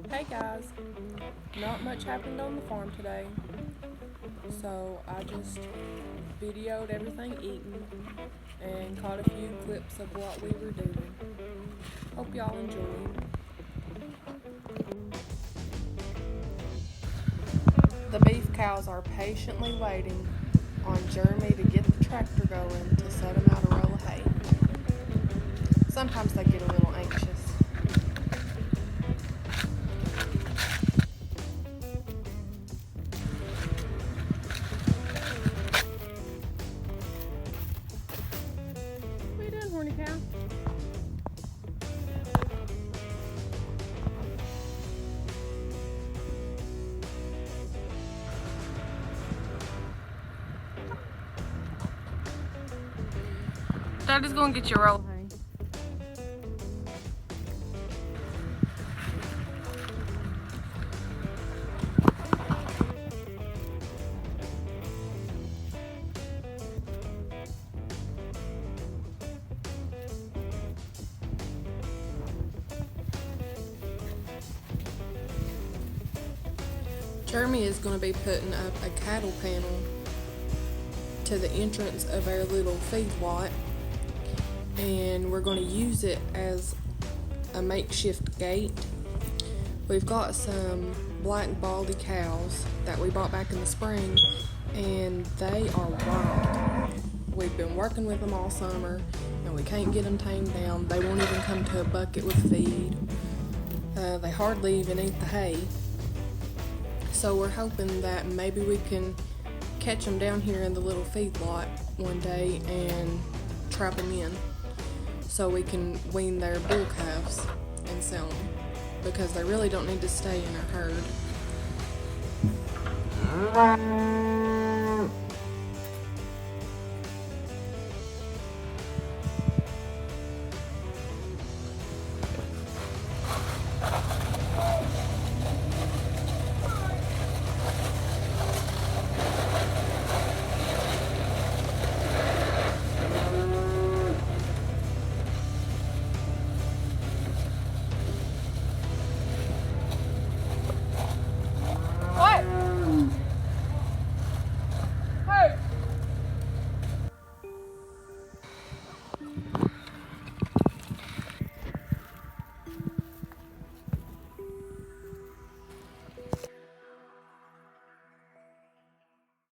Hey guys, not much happened on the farm today, so I just videoed everything eaten and caught a few clips of what we were doing. Hope y'all enjoy. The beef cows are patiently waiting on Jeremy to get the tractor going to set them out a roll of hay. Sometimes they get a little anxious. What are you doing, horny cow? Daddy's gonna get you a roll of hay. Jeremy is going to be putting up a cattle panel to the entrance of our little feedlot, and we're going to use it as a makeshift gate. We've got some black baldy cows that we bought back in the spring, and they are wild. We've been working with them all summer, and we can't get them tamed down. They won't even come to a bucket with feed. They hardly even eat the hay. So we're hoping that maybe we can catch them down here in the little feedlot one day and trap them in so we can wean their bull calves and sell them, because they really don't need to stay in a herd.